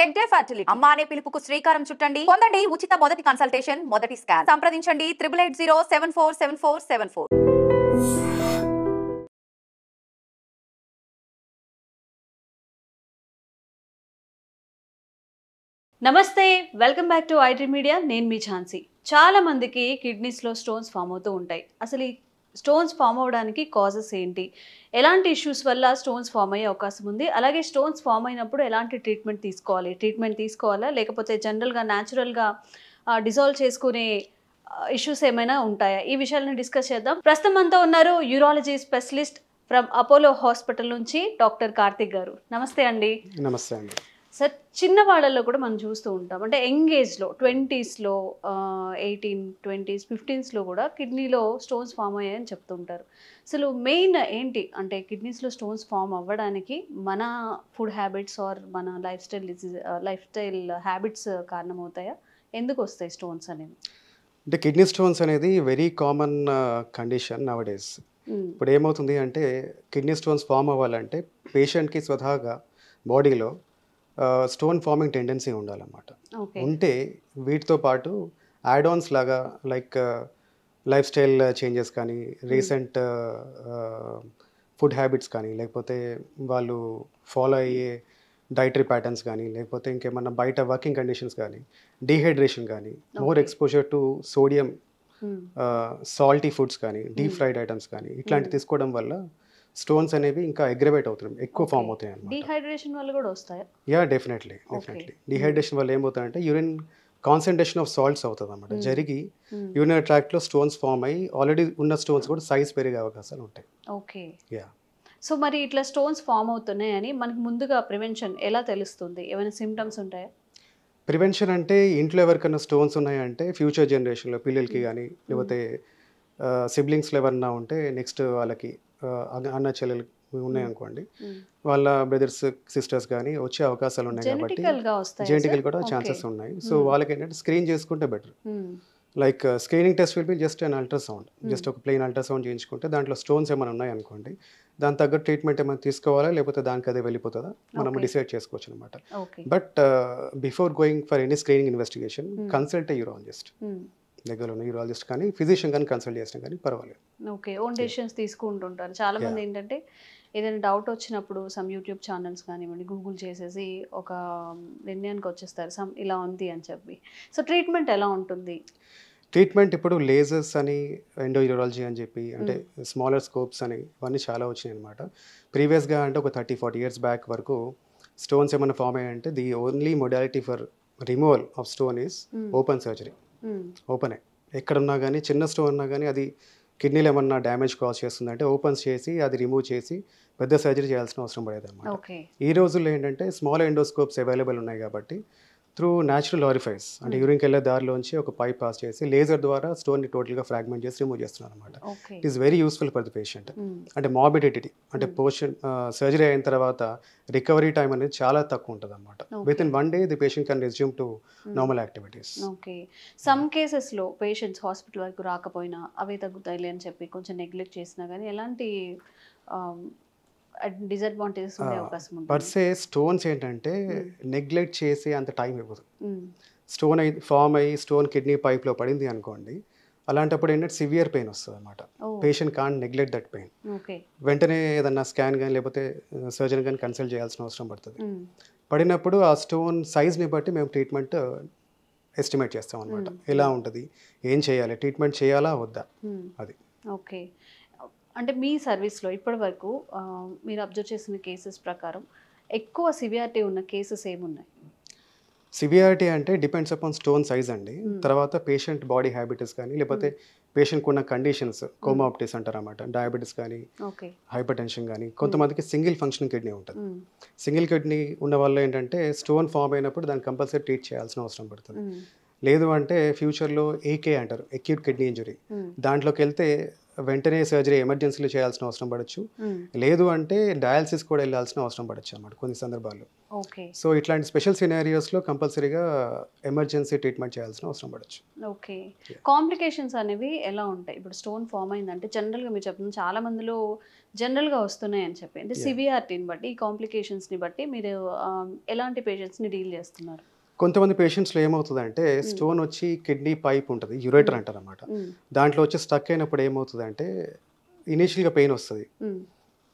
Tech day fertility అమ్మ అనే పిలుపుకు శ్రీకారం చుట్టండి. పొందండి ఉచిత మొదటి కన్సల్టేషన్, మొదటి స్కాన్. సంప్రదించండి 8880747474. నమస్తే, welcome back to IT media. నేను మీ ఝాన్సీ. చాలా మందికి కిడ్నీస్లో స్టోన్స్ ఫామ్ అవుతూ ఉంటాయి. అసలు ఈ స్టోన్స్ ఫామ్ అవడానికి కాజెస్ ఏంటి, ఎలాంటి ఇష్యూస్ వల్ల స్టోన్స్ ఫామ్ అయ్యే అవకాశం ఉంది, అలాగే స్టోన్స్ ఫామ్ అయినప్పుడు ఎలాంటి ట్రీట్మెంట్ తీసుకోవాలా లేకపోతే జనరల్గా న్యాచురల్గా డిజాల్వ్ చేసుకునే ఇష్యూస్ ఏమైనా ఉంటాయా, ఈ విషయాలను డిస్కస్ చేద్దాం. ప్రస్తుతం మనతో ఉన్నారు urology specialist from Apollo hospital నుంచి డాక్టర్ కార్తిక్ గారు. నమస్తే అండి. నమస్తే అండి. సార్, చిన్న వాళ్ళల్లో కూడా మనం చూస్తూ ఉంటాం, అంటే యంగ్ ఏజ్లో 20స్లో 18, 20s, 15స్లో కూడా కిడ్నీలో స్టోన్స్ ఫామ్ అయ్యాయని చెప్తుంటారు. అసలు మెయిన్ ఏంటి అంటే కిడ్నీస్లో స్టోన్స్ ఫామ్ అవ్వడానికి మన ఫుడ్ హ్యాబిట్స్ ఆర్ మన లైఫ్ స్టైల్ హ్యాబిట్స్ కారణమవుతాయా? ఎందుకు వస్తాయి స్టోన్స్ అనేవి? అంటే కిడ్నీ స్టోన్స్ అనేది very common condition now days. ఇప్పుడు ఏమవుతుంది అంటే కిడ్నీ స్టోన్స్ ఫామ్ అవ్వాలంటే పేషెంట్కి స్వతహాగా బాడీలో స్టోన్ ఫార్మింగ్ టెండెన్సీ ఉండాలన్నమాట. ఉంటే వీటితో పాటు యాడ్-ఆన్స్ లాగా లైక్ లైఫ్ స్టైల్ చేంజెస్ కానీ, రీసెంట్ ఫుడ్ హ్యాబిట్స్ కానీ, లేకపోతే వాళ్ళు ఫాలో అయ్యే డైటరీ ప్యాటర్న్స్ కానీ, లేకపోతే ఇంకేమన్నా బయట వర్కింగ్ కండిషన్స్ కానీ, డీహైడ్రేషన్ కానీ, more exposure to sodium salty foods కానీ, డీప్ ఫ్రైడ్ ఐటమ్స్ కానీ ఇట్లాంటివి తీసుకోవడం వల్ల స్టోన్స్ అనేవి ఇంకా అగ్రవేట్ అవుతుంది, ఎక్కువ ఫామ్ అవుతాయి అన్నమాట. డీహైడ్రేషన్ వల్ల కూడా వస్తాయా? Yeah, definitely. డీహైడ్రేషన్ వల్ల ఏమవుతుందంటే యూరిన్ కాన్సన్ట్రేషన్ ఆఫ్ సాల్ట్స్ అవుతుంది అన్నమాట. జరిగి యూరినరీ ట్రాక్ట్లో స్టోన్స్ ఫామ్ అయ్యి ఆల్రెడీ ఉన్న స్టోన్స్ కూడా సైజ్ పెరిగే అవకాశాలు ఉంటాయి. ఓకే. యా. సో మరి ఇట్లా స్టోన్స్ ఫామ్ అవుతున్నాయని మనకు ముందుగా ప్రివెన్షన్ ఎలా తెలుస్తుంది? ఏమైనా సిమ్టమ్స్ ఉంటాయా? ప్రివెన్షన్ అంటే ఇంట్లో ఎవరికైనా స్టోన్స్ ఉన్నాయంటే ఫ్యూచర్ జనరేషన్లో పిల్లలకి కానీ, లేకపోతే సిబ్లింగ్స్లో ఎవరన్నా ఉంటే నెక్స్ట్ వాళ్ళకి అన్న చెల్లెలు ఉన్నాయనుకోండి, వాళ్ళ బ్రదర్స్ సిస్టర్స్ కానీ వచ్చే అవకాశాలు ఉన్నాయి కాబట్టి జెనెటికల్ కూడా ఛాన్సెస్ ఉన్నాయి. సో వాళ్ళకి ఏంటంటే స్క్రీన్ చేసుకుంటే better. Like screening test will be just an ultrasound, just ఒక ప్లెయిన్ అల్ట్రాసౌండ్ చేయించుకుంటే దాంట్లో స్టోన్స్ ఏమైనా ఉన్నాయి అనుకోండి, దాని తగ్గ ట్రీట్మెంట్ ఏమైనా తీసుకోవాలా లేకపోతే దానికి అదే వెళ్ళిపోతుందా మనం డిసైడ్ చేసుకోవచ్చు అనమాట. But before going for any screening investigation consult a urologist. దగ్గరలో ఉన్న యూరాలజిస్ట్ కానీ ఫిజిషియన్ కానీ కన్సల్ట్ చేసినా కానీ పర్వాలేదు. ఓకే. ఓన్ డెసిషన్స్ తీసుకుంటుంటారు చాలా మంది. ఏంటంటే ఏదైనా డౌట్ వచ్చినప్పుడు సమ్ యూట్యూబ్ ఛానల్స్ కానివ్వండి, గూగుల్ చేసేసి ఒక నిర్ణయానికి వచ్చేస్తారు సమ్ ఇలా ఉంది అని చెప్పి. సో ట్రీట్మెంట్ ఎలా ఉంటుంది? ట్రీట్మెంట్ ఇప్పుడు లేజర్స్ అని, ఎండోయూరాలజీ అని చెప్పి, అంటే స్మాలర్ స్కోప్స్ అని ఇవన్నీ చాలా వచ్చినాయి అనమాట. ప్రీవియస్గా అంటే ఒక 30-40 years బ్యాక్ వరకు స్టోన్స్ ఏమైనా ఫామ్ అయ్యాయంటే the only modality for removal of stone is open surgery. ఓపెనే ఎక్కడున్నా కానీ చిన్న స్టోన్ ఉన్నా కానీ అది కిడ్నీలో ఏమన్నా డ్యామేజ్ కాజ్ చేస్తుందంటే ఓపెన్స్ చేసి అది రిమూవ్ చేసి పెద్ద సర్జరీ చేయాల్సిన అవసరం పడేది అనమాట. ఈ రోజుల్లో ఏంటంటే స్మాల్ ఎండోస్కోప్స్ అవైలబుల్ ఉన్నాయి కాబట్టి త్రూ న్యాచురల్ ఆరిఫైస్ అంటే యూరిన్కి వెళ్ళే దారిలోంచి ఒక పైప్ పాస్ చేసి లేజర్ ద్వారా స్టోన్ని టోటల్గా ఫ్రాగ్మెంట్ చేసి రిమూవ్ చేస్తున్నారు అనమాట. It is very useful for the patient. అంటే మార్బిడిటీ అంటే సర్జరీ అయిన తర్వాత రికవరీ టైం అనేది చాలా తక్కువ ఉంటుంది అనమాట. With in 1 day the patient can resume to normal activities. Okay. Some కేసెస్లో పేషెంట్స్ హాస్పిటల్ వరకు రాకపోయినా అవే తగ్గుతాయిలే అని చెప్పి కొంచెం నెగ్లెక్ట్ చేసినా కానీ ఎలాంటి డిసడ్వాంటేజెస్ ఉండే అవకాశం ఉంటుంది? పర్సే స్టోన్స్ ఏంటంటే నెగ్లెక్ట్ చేసి అంత టైం ఇవ్వదు. స్టోన్ ఫామ్ అయ్యి స్టోన్ కిడ్నీ పైప్లో పడింది అనుకోండి, అలాంటప్పుడు ఏంటంటే సివియర్ పెయిన్ వస్తుంది అనమాట. Patient can't neglect that pain. వెంటనే ఏదన్నా స్కాన్ కానీ లేకపోతే సర్జన్ కానీ కన్సల్ట్ చేయాల్సిన అవసరం పడుతుంది. పడినప్పుడు ఆ స్టోన్ సైజ్ని బట్టి మేము ట్రీట్మెంట్ ఎస్టిమేట్ చేస్తాం అనమాట. ఎలా ఉంటుంది, ఏం చేయాలి, ట్రీట్మెంట్ చేయాలా వద్దా అది. ఓకే. అంటే మీ సర్వీస్లో ఇప్పటి వరకు మీరు అబ్జర్వ్ చేసిన కేసెస్ ప్రకారం ఎక్కువ సివియారిటీ ఉన్న కేసెస్ ఏమున్నాయి? సివియారిటీ అంటే డిపెండ్స్ అపాన్ స్టోన్ సైజ్ అండి. తర్వాత పేషెంట్ బాడీ హ్యాబిట్స్ కానీ లేకపోతే పేషెంట్కి ఉన్న కండిషన్స్, కోమార్బిడిటీస్ అంటారు అన్నమాట. డయాబెటీస్ కానీ, హైపర్ టెన్షన్ కానీ, కొంతమందికి సింగిల్ ఫంక్షనింగ్ కిడ్నీ ఉంటుంది. సింగిల్ కిడ్నీ ఉన్న వల్ల ఏంటంటే స్టోన్ ఫామ్ అయినప్పుడు దాన్ని కంపల్సరీ ట్రీట్ చేయాల్సిన అవసరం పడుతుంది. లేదు అంటే ఫ్యూచర్లో ఏకే అంటారు, అక్యూట్ కిడ్నీ ఇంజరీ, దాంట్లోకి వెళ్తే వెంటనే సర్జరీ ఎమర్జెన్సీలో చేయాల్సిన అవసరం పడవచ్చు, లేదు అంటే డయాలసిస్ కూడా వెళ్ళాల్సిన అవసరం పడవచ్చు అన్నమాట కొన్ని సందర్భాల్లో. ఓకే. సో ఇట్లాంటి స్పెషల్ సినారియోస్లో కంపల్సరీగా ఎమర్జెన్సీ ట్రీట్మెంట్ చేయాల్సిన అవసరం పడవచ్చు. ఓకే. కాంప్లికేషన్స్ అనేవి ఎలా ఉంటాయి? ఇప్పుడు స్టోన్ ఫామ్ అయిందంటే జనరల్గా మీరు చెప్తున్నారు చాలా మందిలో జనరల్గా వస్తున్నాయి అని చెప్పి, అంటే సివియారిటీని బట్టి ఈ కాంప్లికేషన్స్ని బట్టి మీరు ఎలాంటి పేషెంట్స్ని డీల్ చేస్తున్నారు? కొంతమంది పేషెంట్స్లో ఏమవుతుందంటే స్టోన్ వచ్చి కిడ్నీ పైప్ ఉంటుంది, యురేటర్ అంటారు అనమాట. దాంట్లో వచ్చి స్టక్ అయినప్పుడు ఏమవుతుందంటే ఇనీషియల్గా పెయిన్ వస్తుంది.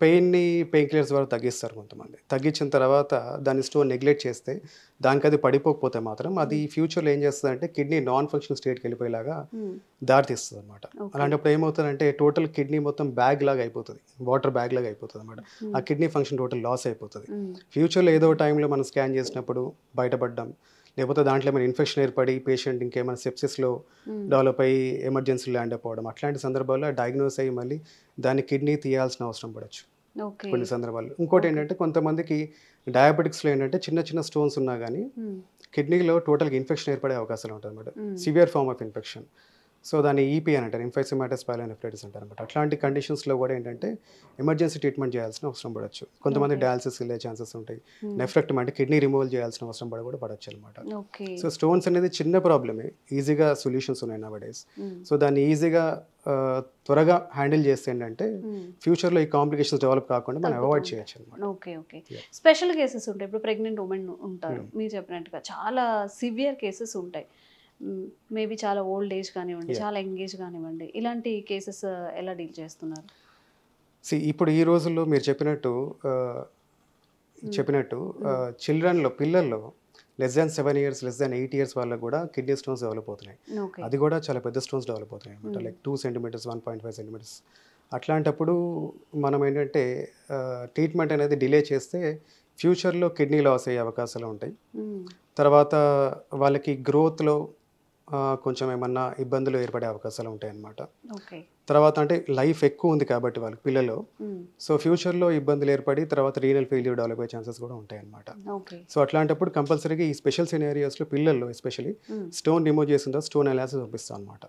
పెయిన్ని పెయిన్ కిల్లర్స్ ద్వారా తగ్గిస్తారు కొంతమంది. తగ్గించిన తర్వాత దాన్ని స్టోన్ నెగ్లెక్ట్ చేస్తే, దానికి అది పడిపోకపోతే మాత్రం అది ఫ్యూచర్లో ఏం చేస్తుంది అంటే కిడ్నీ నాన్ ఫంక్షన్ స్టేట్కి వెళ్ళిపోయేలాగా దారితీస్తుంది అనమాట. అలాంటప్పుడు ఏమవుతుందంటే టోటల్ కిడ్నీ మొత్తం బ్యాగ్ లాగా అయిపోతుంది, వాటర్ బ్యాగ్ లాగా అయిపోతుంది అనమాట. ఆ కిడ్నీ ఫంక్షన్ టోటల్ లాస్ అయిపోతుంది. ఫ్యూచర్లో ఏదో టైంలో మనం స్కాన్ చేసినప్పుడు బయటపడడం, లేకపోతే దాంట్లో ఏమైనా ఇన్ఫెక్షన్ ఏర్పడి పేషెంట్ ఇంకేమైనా సెప్సిస్లో డెవలప్ అయ్యి ఎమర్జెన్సీ ల్యాండ్ అయిపోవడం, అట్లాంటి సందర్భాల్లో డయాగ్నోస్ అయ్యి మళ్ళీ దాన్ని కిడ్నీ తీయాల్సిన అవసరం పడవచ్చు కొన్ని సందర్భాల్లో. ఇంకోటి ఏంటంటే కొంతమందికి డయాబెటిక్స్లో ఏంటంటే చిన్న చిన్న స్టోన్స్ ఉన్నా కానీ కిడ్నీలో టోటల్గా ఇన్ఫెక్షన్ ఏర్పడే అవకాశాలు ఉంటాయి అన్నమాట, severe form of infection. So దాన్ని ఈపీ అని అంటారు, ఇన్ఫెక్సిమాటస్ పైలోనెఫ్రైటిస్ అంటారు అనమాట. అట్లాంటి కండిషన్స్లో కూడా ఏంటంటే ఎమర్జెన్సీ ట్రీట్మెంట్ చేయాల్సిన అవసరం పడవచ్చు. కొంతమంది డయాలసిస్ వెళ్ళే ఛాన్సెస్ ఉంటాయి, నెఫ్రెక్టమీ అంటే కిడ్నీ రిమూవల్ చేయాల్సిన అవసరం కూడా పడవచ్చు అనమాట. సో స్టోన్స్ అనేది చిన్న ప్రాబ్లమే, ఈజీగా సొల్యూషన్స్ ఉన్నాయి నవడేస్. సో దాన్ని ఈజీగా త్వరగా హ్యాండిల్ చేస్తే ఏంటంటే ఫ్యూచర్లో ఈ కాంప్లికేషన్స్ డెవలప్ కాకుండా మనం అవాయిడ్ చేయొచ్చు అనమాట. ఓకే. ఓకే. స్పెషల్ కేసెస్ ఉంటాయి, ఇప్పుడు ప్రెగ్నెంట్ ఉమెన్ ఉంటారు మీరు చెప్పినట్టుగా, చాలా సివియర్ కేసెస్ ఉంటాయి, మేబీ చాలా ఓల్డ్ ఏజ్ కానివ్వండి, చాలా యంగ్ ఏజ్ కానివ్వండి, ఇలాంటి కేసెస్ ఎలా డీల్ చేస్తున్నారు? ఇప్పుడు ఈ రోజుల్లో మీరు చెప్పినట్టు చిల్డ్రన్లో, పిల్లల్లో less than 7 years, less than 8 years వాళ్ళకు కూడా కిడ్నీ స్టోన్స్ డెవలప్ అవుతున్నాయి. అది కూడా చాలా పెద్ద స్టోన్స్ డెవలప్ అవుతున్నాయి అనమాట, లైక్ 2 centimeters, 1.5 centimeters. అట్లాంటప్పుడు మనం ఏంటంటే ట్రీట్మెంట్ అనేది డిలే చేస్తే ఫ్యూచర్లో కిడ్నీ లాస్ అయ్యే అవకాశాలు ఉంటాయి. తర్వాత వాళ్ళకి గ్రోత్లో కొంచెం ఏమన్నా ఇబ్బందులు ఏర్పడే అవకాశాలు ఉంటాయి అన్నమాట. తర్వాత అంటే లైఫ్ ఎక్కువ ఉంది కాబట్టి వాళ్ళకి పిల్లలు, సో ఫ్యూచర్లో ఇబ్బందులు ఏర్పడి తర్వాత రీనల్ ఫెయిల్యూర్ డెవలప్ అయ్యే ఛాన్సెస్ కూడా ఉంటాయి అన్నమాట. సో అట్లాంటప్పుడు కంపల్సరీగా ఈ స్పెషల్ సినారియోస్లో పిల్లల్లో ఎస్పెషల్లీ స్టోన్ రిమూవ్ చేసిన తర్వాత స్టోన్ అనాలిసిస్ పంపిస్తాం అనమాట.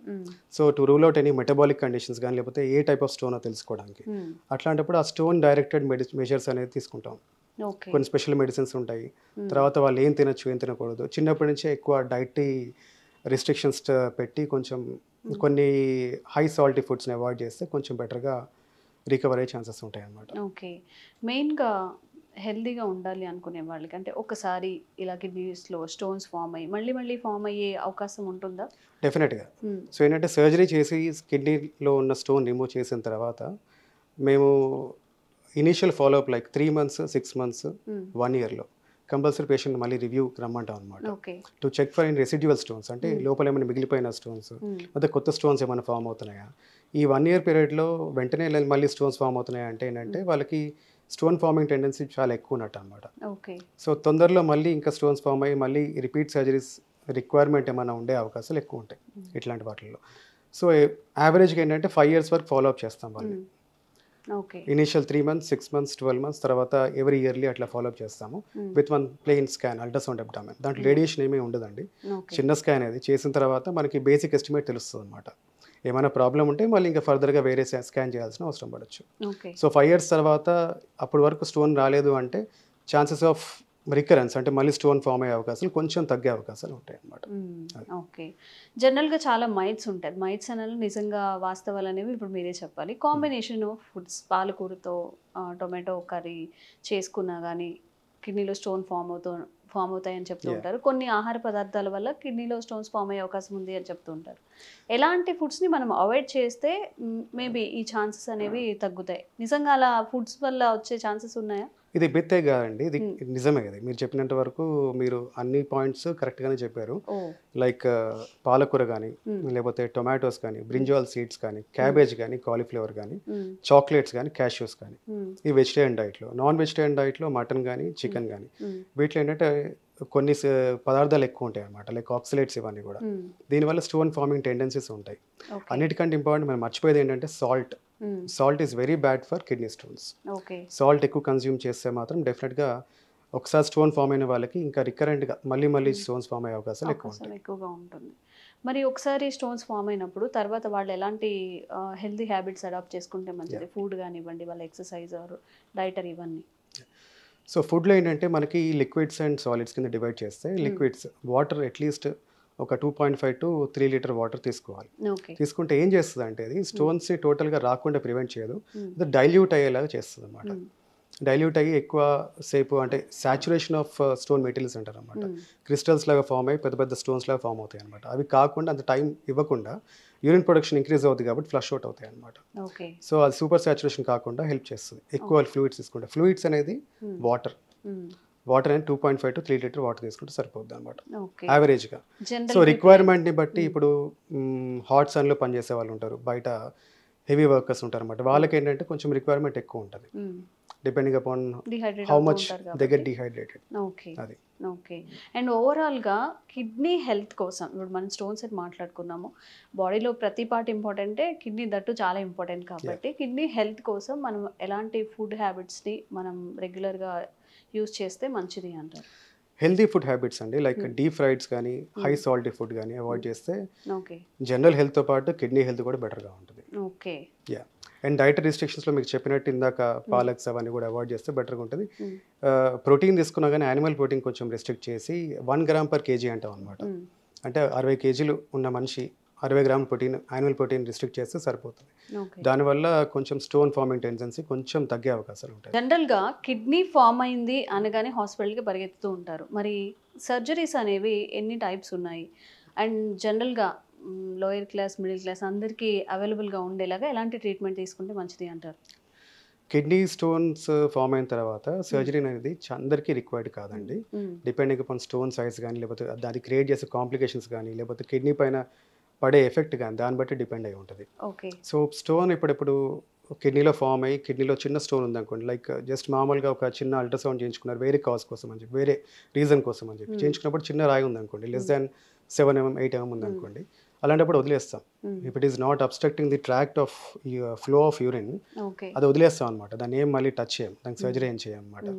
So to rule out any metabolic conditions కానీ లేకపోతే ఏ టైప్ ఆఫ్ స్టోన్ తెలుసుకోవడానికి, అట్లాంటప్పుడు ఆ స్టోన్ డైరెక్టెడ్ మెజర్స్ అనేది తీసుకుంటాం. కొన్ని స్పెషల్ మెడిసిన్స్ ఉంటాయి. తర్వాత వాళ్ళు ఏం తినచ్చు ఏం తినకూడదు, చిన్నప్పటి నుంచే ఎక్కువ డైటరీ రిస్ట్రిక్షన్స్ పెట్టి కొంచెం కొన్ని హై సాల్టీ ఫుడ్స్ని అవాయిడ్ చేస్తే కొంచెం బెటర్గా రికవర్ అయ్యే ఛాన్సెస్ ఉంటాయి అన్నమాట. ఓకే. మెయిన్గా హెల్దీగా ఉండాలి అనుకునే వాళ్ళకి, అంటే ఒకసారి ఇలా కిడ్నీస్లో స్టోన్స్ ఫామ్ అయ్యి మళ్ళీ ఫామ్ అయ్యే అవకాశం ఉంటుందా? డెఫినెట్గా. సో ఏంటంటే సర్జరీ చేసి కిడ్నీలో ఉన్న స్టోన్ రిమూవ్ చేసిన తర్వాత మేము initial follow up like 3 months, 6 months, 1 yearలో కంపల్సరీ పేషెంట్ మళ్ళీ రివ్యూకి రమ్మంటాం అనమాట, to check for in residual stones, అంటే లోపల ఏమైనా మిగిలిపోయిన స్టోన్స్ లేదా కొత్త స్టోన్స్ ఏమైనా ఫామ్ అవుతున్నాయా. ఈ 1 year పీరియడ్లో వెంటనే మళ్ళీ స్టోన్స్ ఫామ్ అవుతున్నాయా అంటే ఏంటంటే వాళ్ళకి స్టోన్ ఫార్మింగ్ టెండెన్సీ చాలా ఎక్కువ ఉన్నట్టు అనమాట. సో తొందరలో మళ్ళీ ఇంకా స్టోన్స్ ఫామ్ అయ్యి మళ్ళీ రిపీట్ సర్జరీస్ రిక్వైర్మెంట్ ఏమైనా ఉండే అవకాశాలు ఎక్కువ ఉంటాయి ఇట్లాంటి వాటిల్లో. సో యావరేజ్గా ఏంటంటే 5 years వరకు ఫాలోఅప్ చేస్తాం వాళ్ళని. ఇనిషియల్ 3 months, 6 months, 12 months, తర్వాత ఎవ్రీ ఇయర్లీ అట్లా ఫాలోఅప్ చేస్తాము with 1 plain scan, ultrasound abdomen. దాంట్లో రేడియేషన్ ఏమీ ఉండదండి, చిన్న స్కాన్ అది చేసిన తర్వాత మనకి బేసిక్ ఎస్టిమేట్ తెలుస్తుంది అనమాట. ఏమైనా ప్రాబ్లం ఉంటే మళ్ళీ ఇంకా ఫర్దర్గా వేరే స్కాన్ చేయాల్సిన అవసరం పడవచ్చు. సో 5 years తర్వాత అప్పటి వరకు స్టోన్ రాలేదు అంటే ఛాన్సెస్ ఆఫ్ రికరెన్స్, అంటే మళ్ళీ స్టోన్ ఫామ్ అయ్యే అవకాశాలు కొంచెం తగ్గే అవకాశాలు ఉంటాయి అన్నమాట. ఓకే. జనరల్గా చాలా మైట్స్ ఉంటాయి, మైట్స్ అనేవి నిజంగా వాస్తవాలు అనేవి ఇప్పుడు మీరే చెప్పాలి. కాంబినేషన్ ఆఫ్ ఫుడ్స్, పాలకూరతో టొమాటో కర్రీ చేసుకున్నా కానీ కిడ్నీలో స్టోన్ ఫామ్ అవుతాయని చెప్తూ ఉంటారు. కొన్ని ఆహార పదార్థాల వల్ల కిడ్నీలో స్టోన్స్ ఫామ్ అయ్యే అవకాశం ఉంది అని చెప్తూ ఉంటారు. ఎలాంటి ఫుడ్స్ని మనం అవాయిడ్ చేస్తే మేబీ ఈ ఛాన్సెస్ అనేవి తగ్గుతాయి? నిజంగా అలా ఫుడ్స్ వల్ల వచ్చే ఛాన్సెస్ ఉన్నాయా? ఇది బిత్తే కాదండి, ఇది నిజమే కదా. మీరు చెప్పినంత వరకు మీరు అన్ని పాయింట్స్ కరెక్ట్గానే చెప్పారు. లైక్ పాలకూర కానీ లేకపోతే టొమాటోస్ కానీ, బ్రింజాల్ సీడ్స్ కానీ, క్యాబేజ్ కానీ, కాలీఫ్లవర్ కానీ, చాక్లెట్స్ కానీ, క్యాష్యూస్ కానీ, ఈ వెజిటేరియన్ డైట్లో. నాన్ వెజిటేరియన్ డైట్లో మటన్ కానీ, చికెన్ కానీ, వీటిలో ఏంటంటే కొన్ని పదార్థాలు ఎక్కువ ఉంటాయి అన్నమాట, లైక్ ఆక్సిలేట్స్, ఇవన్నీ కూడా. దీనివల్ల స్టోన్ ఫార్మింగ్ టెండెన్సీస్ ఉంటాయి. అన్నిటికంటే ఇంపార్టెంట్ మనం మర్చిపోయేది ఏంటంటే salt is very bad for kidney stones. Salt ఎక్కువ కన్జ్యూమ్ చేస్తే మాత్రం డెఫినెట్గా ఒకసారి స్టోన్ ఫామ్ అయిన వాళ్ళకి ఇంకా రికరెంట్గా మళ్ళీ స్టోన్స్ ఫామ్ అయ్యే అవకాశాలు ఎక్కువ అవకాశం ఉంటాయి. ఎక్కువగా ఉంటుంది. మరి ఒకసారి స్టోన్స్ ఫామ్ అయినప్పుడు తర్వాత వాళ్ళు ఎలాంటి హెల్తీ హ్యాబిట్స్ అడాప్ట్ చేసుకుంటే మంచిది? ఫుడ్ కానివ్వండి, వాళ్ళ ఎక్సర్సైజ్ ఆర్ డైటర్ ఇవన్నీ. సో ఫుడ్లో ఏంటంటే మనకి లిక్విడ్స్ అండ్ సాలిడ్స్ కింద డివైడ్ చేస్తే లిక్విడ్స్ వాటర్ అట్లీస్ట్ ఒక 2.5 to 3 లీటర్ వాటర్ తీసుకోవాలి. ఓకే. తీసుకుంటే ఏం చేస్తుంది అంటే అది స్టోన్స్ని టోటల్గా రాకుండా ప్రివెంట్ చేయదు, అది డైల్యూట్ అయ్యేలాగా చేస్తుంది అనమాట. డైల్యూట్ అయ్యి ఎక్కువ సేపు అంటే సాచురేషన్ ఆఫ్ స్టోన్ మెటీరియల్స్ అంటారు అనమాట. క్రిస్టల్స్ లాగా ఫామ్ అయ్యి పెద్ద పెద్ద స్టోన్స్ లాగా ఫామ్ అవుతాయి అనమాట. అవి కాకుండా అంత టైం ఇవ్వకుండా యూరిన్ ప్రొడక్షన్ ఇంక్రీజ్ అవుతుంది కాబట్టి ఫ్లష్ అవుట్ అవుతాయి అనమాట. ఓకే. సో అది సూపర్ సాచురేషన్ కాకుండా హెల్ప్ చేస్తుంది. ఎక్కువ ఫ్లూయిడ్స్ తీసుకుంటే ఫ్లూయిడ్స్ అనేది వాటర్ అనేది 2.5 to 3 లీటర్ వాటర్ తీసుకుంటే సరిపోద్ది అనమాట ఓకే. యావరేజ్గా. సో రిక్వైర్మెంట్ని బట్టి ఇప్పుడు హాట్ సన్లో పనిచేసే వాళ్ళు ఉంటారు, బయట హెవీ వర్కర్స్ ఉంటారు అనమాట. వాళ్ళకి ఏంటంటే కొంచెం రిక్వైర్మెంట్ ఎక్కువ ఉంటుంది depending upon how much they get dehydrated. Okay. అది ఓకే. అండ్ ఓవరాల్గా కిడ్నీ హెల్త్ కోసం ఇప్పుడు మనం స్టోన్స్ అని మాట్లాడుకున్నాము, బాడీలో ప్రతి పార్ట్ ఇంపార్టెంటే, కిడ్నీ దట్టు చాలా ఇంపార్టెంట్ కాబట్టి కిడ్నీ హెల్త్ కోసం మనం ఎలాంటి ఫుడ్ హ్యాబిట్స్ని మనం రెగ్యులర్గా యూస్ చేస్తే మంచిది అంటారు? హెల్దీ ఫుడ్ హ్యాబిట్స్ అండి, లైక్ డీప్ ఫ్రైడ్స్ కానీ హై సాల్టీ ఫుడ్ కానీ అవాయిడ్ చేస్తే ఓకే. జనరల్ హెల్త్తో పాటు కిడ్నీ హెల్త్ కూడా బెటర్గా ఉంటుంది. ఓకే. యా. అండ్ డైట్ రిస్ట్రిక్షన్స్లో మీకు చెప్పినట్టు ఇందాక పాలక్స్ అవన్నీ కూడా అవాయిడ్ చేస్తే బెటర్గా ఉంటుంది. ప్రోటీన్ తీసుకున్నా కానీ యానిమల్ ప్రోటీన్ కొంచెం రెస్ట్రిక్ట్ చేసి 1 గ్రామ్ per kg అంటాం అనమాట. అంటే 60 kg ఉన్న మనిషి 60 గ్రాముల ప్రోటీన్ యానిమల్ ప్రోటీన్ రిస్ట్రిక్ట్ చేస్తే సరిపోతుంది. దానివల్ల కొంచెం స్టోన్ ఫార్మింగ్ టెండెన్సీ కొంచెం తగ్గే అవకాశాలు ఉంటాయి. జనరల్గా కిడ్నీ ఫామ్ అయింది అనగానే హాస్పిటల్కి పరిగెత్తుతూ ఉంటారు. మరి సర్జరీస్ అనేవి ఎన్ని టైప్స్ ఉన్నాయి? అండ్ జనరల్గా లోయర్ క్లాస్ మిడిల్ క్లాస్ అందరికీ అవైలబుల్గా ఉండేలాగా ఎలాంటి ట్రీట్మెంట్ తీసుకుంటే మంచిది అంటారు? కిడ్నీ స్టోన్స్ ఫామ్ అయిన తర్వాత సర్జరీ అనేది అందరికీ రిక్వైర్డ్ కాదండి. డిపెండింగ్ అపాన్ స్టోన్ సైజ్ కానీ లేకపోతే అది క్రియేట్ చేసే కాంప్లికేషన్స్ కానీ లేకపోతే కిడ్నీ పైన పడే ఎఫెక్ట్ కానీ దాన్ని బట్టి డిపెండ్ అయి ఉంటుంది. ఓకే. సో స్టోన్ ఇప్పుడు కిడ్నీలో ఫామ్ అయ్యి కిడ్నీలో చిన్న స్టోన్ ఉందనుకోండి, లైక్ జస్ట్ మామూలుగా ఒక చిన్న అల్ట్రాసౌండ్ చేయించుకున్నారు వేరే కాజ్ కోసం అని చెప్పి, వేరే రీజన్ కోసం అని చెప్పి చేయించుకున్నప్పుడు చిన్న రాయి ఉందనుకోండి, less than 7 mm 8 mm ఉందనుకోండి, అలాంటప్పుడు వదిలేస్తాం. If it is not obstructing the tract of flow of urine అది వదిలేస్తాం అనమాట. దాన్ని ఏం మళ్ళీ టచ్ చేయం, దానికి సర్జరీ ఏం చేయం అనమాట.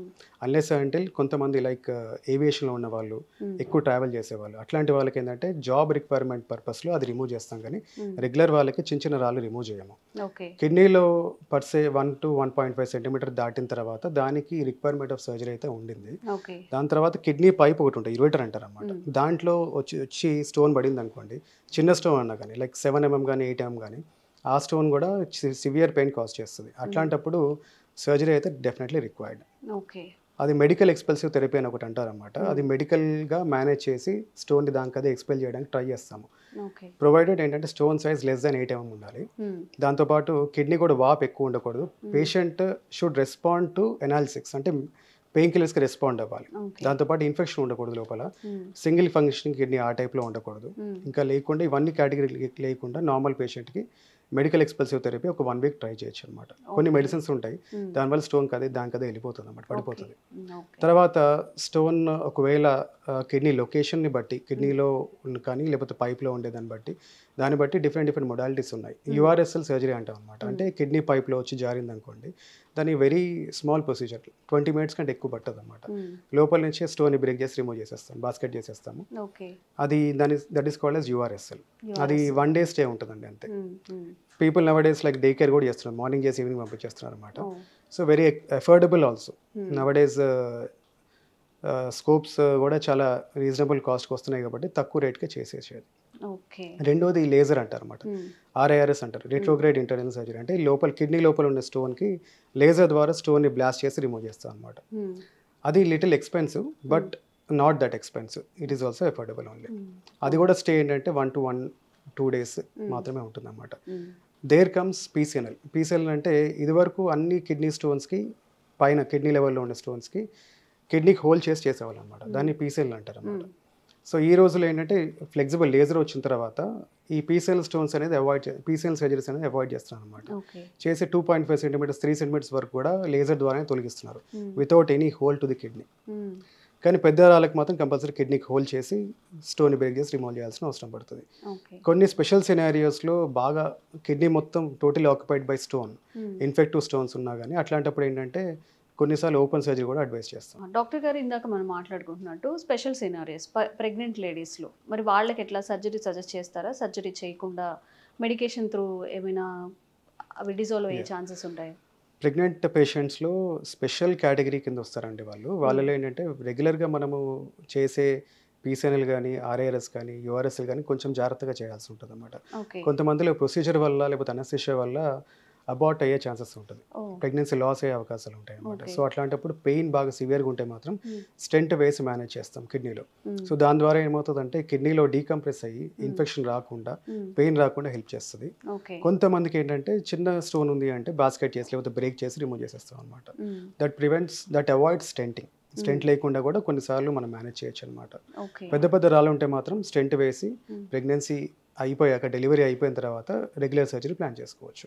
అన్లెస్ అంటే కొంతమంది లైక్ ఏవియేషన్లో ఉన్న వాళ్ళు, ఎక్కువ ట్రావెల్ చేసేవాళ్ళు, అట్లాంటి వాళ్ళకి ఏంటంటే జాబ్ రిక్వైర్మెంట్ పర్పస్లో అది రిమూవ్ చేస్తాం కానీ రెగ్యులర్ వాళ్ళకి చిన్న చిన్న రాళ్ళు రిమూవ్ చేయము. కిడ్నీలో పర్సే 1 to 1.5 centimeter దాటిన తర్వాత దానికి రిక్వైర్మెంట్ ఆఫ్ సర్జరీ అయితే ఉండింది. దాని తర్వాత కిడ్నీ పైప్ ఒకటి ఉంటుంది, యూరేటర్ అంటారు అనమాట. దాంట్లో వచ్చి స్టోన్ పడింది అనుకోండి, చిన్న స్టోన్ అన్నా కానీ లైక్ 7 mm కానీ 8 mm కానీ, ఆ స్టోన్ కూడా సివియర్ పెయిన్ కాజ్ చేస్తుంది. అట్లాంటప్పుడు సర్జరీ అయితే డెఫినెట్లీ రిక్వైర్డ్. అది మెడికల్ ఎక్స్పెల్సివ్ థెరపీ అని ఒకటి అంటారనమాట. అది మెడికల్గా మేనేజ్ చేసి స్టోన్ని దానికి అదే ఎక్స్పెల్ చేయడానికి ట్రై చేస్తాము. ప్రొవైడెడ్ ఏంటంటే stone size less than 8 mm ఉండాలి. దాంతోపాటు కిడ్నీ కూడా వాప్ ఎక్కువ ఉండకూడదు. పేషెంట్ షుడ్ రెస్పాండ్ టు ఎనాలిసిక్స్ అంటే పెయిన్ కిల్లర్స్కి రెస్పాండ్ అవ్వాలి. దాంతోపాటు ఇన్ఫెక్షన్ ఉండకూడదు లోపల, సింగిల్ ఫంక్షనింగ్ కిడ్నీ ఆ టైప్లో ఉండకూడదు. ఇంకా లేకుండా ఇవన్నీ కేటగిరీ లేకుండా నార్మల్ పేషెంట్కి మెడికల్ ఎక్స్పెల్సివ్ థెరపీ ఒక 1 week ట్రై చేయొచ్చు అనమాట. కొన్ని మెడిసిన్స్ ఉంటాయి, దానివల్ల స్టోన్ దానికదే వెళ్ళిపోతుంది అనమాట, పడిపోతుంది. తర్వాత స్టోన్ ఒకవేళ కిడ్నీ లొకేషన్ని బట్టి, కిడ్నీలో కానీ లేకపోతే పైప్లో దాన్ని బట్టి డిఫరెంట్ మొడాలిటీస్ ఉన్నాయి. యూఆర్ఎస్ఎల్ సర్జరీ అంటాం అనమాట. అంటే కిడ్నీ పైప్లో వచ్చి జారింది అనుకోండి, దాని వెరీ స్మాల్ ప్రొసీజర్, 20 minutes కంటే ఎక్కువ పట్టదు అనమాట. లోపల నుంచి స్టోన్ బ్రేక్ చేసి రిమూవ్ చేసేస్తాం, బాస్కెట్ చేసేస్తాము. అది దట్ ఈస్ కాల్డ్ యాజ్ యూఆర్ఎస్ఎల్. అది 1 day స్టే ఉంటుందండి అంతే. People now days like day care కూడా చేస్తున్నారు, మార్నింగ్ చేసి ఈవినింగ్ పంపించేస్తున్నారు అనమాట. So very affordable also now days. Scopes కూడా చాలా రీజనబుల్ కాస్ట్కి వస్తున్నాయి కాబట్టి తక్కువ రేట్కే చేసేసేది. రెండోది లేజర్ అంటారు అనమాట, RIRS అంటారు, రెట్రోగ్రేడ్ ఇంటర్నల్ సర్జరీ. అంటే కిడ్నీ లోపల ఉన్న స్టోన్కి లేజర్ ద్వారా స్టోన్ని బ్లాస్ట్ చేసి రిమూవ్ చేస్తాం అనమాట. అది little expensive but not that expensive, it is also affordable only. అది కూడా స్టే ఏంటంటే 1 to 2 days మాత్రమే ఉంటుంది అనమాట. There comes PCNL. PCNL అంటే ఇదివరకు అన్ని కిడ్నీ స్టోన్స్కి పైన కిడ్నీ లెవెల్లో ఉన్న స్టోన్స్కి కిడ్నీకి హోల్ చేసేవాళ్ళు అనమాట, దాన్ని PCNL అంటారు అనమాట. సో ఈ రోజుల్లో ఏంటంటే ఫ్లెక్సిబుల్ లేజర్ వచ్చిన తర్వాత ఈ PCNL స్టోన్స్ అనేది PCNL సర్జరీస్ అనేది అవాయిడ్ చేస్తున్నారు అనమాట. చేసి 2.5 centimeters 3 centimeters వరకు కూడా లేజర్ ద్వారానే తొలగిస్తున్నారు without any hole to the kidney. కానీ పెద్ద రాళ్ళకి మాత్రం కంపల్సరీ కిడ్నీకి హోల్ చేసి స్టోన్ బ్రేక్ చేసి రిమూవ్ చేయాల్సిన అవసరం పడుతుంది. కొన్ని స్పెషల్ సినారియోస్లో బాగా కిడ్నీ మొత్తం totally occupied by stone, infective stones ఉన్నా కానీ అట్లాంటప్పుడు ఏంటంటే కొన్నిసార్లు ఓపెన్ సర్జరీ కూడా అడ్వైస్ చేస్తాం. డాక్టర్ గారు ఇందాక మనం మాట్లాడుకుంటున్నట్టు స్పెషల్ సినారియోస్ ప్రెగ్నెంట్ లేడీస్లో మరి వాళ్ళకి ఎట్లా సర్జరీ సజెస్ట్ చేస్తారా? సర్జరీ చేయకుండా మెడికేషన్ త్రూ ఏమైనా అవి డిజాల్వ్ అయ్యే ఛాన్సెస్ ఉంటాయి? ప్రెగ్నెంట్ పేషెంట్స్లో స్పెషల్ కేటగిరీ కింద వస్తారండి వాళ్ళలో ఏంటంటే రెగ్యులర్గా మనము చేసే పీసీఎన్ఎల్ కానీ ఆర్ఐఆర్ఎస్ కానీ యూఆర్ఎస్ఎల్ కానీ కొంచెం జాగ్రత్తగా చేయాల్సి ఉంటుంది అన్నమాట. ఓకే. కొంతమందిలో ప్రొసీజర్ వల్ల లేకపోతే అనస్థీషియా వల్ల అబార్ట్ అయ్యే ఛాన్సెస్ ఉంటుంది, ప్రెగ్నెన్సీ లాస్ అయ్యే అవకాశాలు ఉంటాయి అన్నమాట. సో అట్లాంటప్పుడు పెయిన్ బాగా సివియర్గా ఉంటే మాత్రం స్టెంట్ వేసి మేనేజ్ చేస్తాం కిడ్నీలో. సో దాని ద్వారా ఏమవుతుందంటే కిడ్నీలో డీకంప్రెస్ అయ్యి ఇన్ఫెక్షన్ రాకుండా పెయిన్ రాకుండా హెల్ప్ చేస్తుంది. కొంతమందికి ఏంటంటే చిన్న స్టోన్ ఉంది అంటే బాస్కెట్ చేసి లేకపోతే బ్రేక్ చేసి రిమూవ్ చేసేస్తాం అనమాట. That avoids stenting. స్టెంట్ లేకుండా కూడా కొన్నిసార్లు మనం మేనేజ్ చేయొచ్చు అనమాట. పెద్ద పెద్ద రాళ్ళు ఉంటే మాత్రం స్టెంట్ వేసి ప్రెగ్నెన్సీ అయిపోయాక డెలివరీ అయిపోయిన తర్వాత రెగ్యులర్ సర్జరీ ప్లాన్ చేసుకోవచ్చు.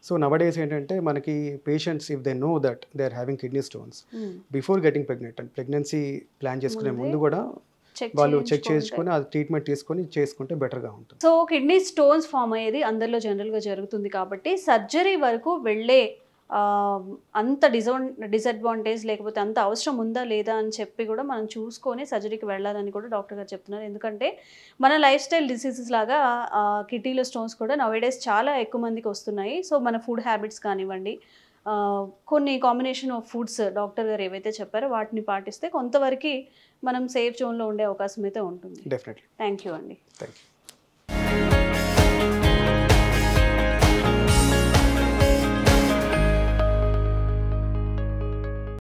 సో నవడేస్ ఏంటంటే మనకి patients if they know that they are having kidney stones before getting pregnant and pregnancy plan చేసుకునే ముందు కూడా వాళ్ళు చెక్ చేసుకొని అది ట్రీట్మెంట్ తీసుకొని చేసుకుంటే బెటర్గా ఉంటుంది. సో కిడ్నీ స్టోన్స్ ఫామ్ అయ్యేది అందరిలో జనరల్గా జరుగుతుంది కాబట్టి సర్జరీ వరకు వెళ్ళే అంత డిసడ్వాంటేజ్ లేకపోతే అంత అవసరం ఉందా లేదా అని చెప్పి కూడా మనం చూసుకొని సర్జరీకి వెళ్ళాలని కూడా డాక్టర్ గారు చెప్తున్నారు. ఎందుకంటే మన లైఫ్ స్టైల్ డిసీజెస్ లాగా కిడ్నీలో స్టోన్స్ కూడా నవేడేస్ చాలా ఎక్కువ మందికి వస్తున్నాయి. సో మన ఫుడ్ హ్యాబిట్స్ కానివ్వండి, కొన్ని కాంబినేషన్ ఆఫ్ ఫుడ్స్ డాక్టర్ గారు ఏవైతే చెప్పారో వాటిని పాటిస్తే కొంతవరకు మనం సేఫ్ జోన్లో ఉండే అవకాశం అయితే ఉంటుంది. డెఫినెట్లీ. థ్యాంక్ యూ అండి. Thank you.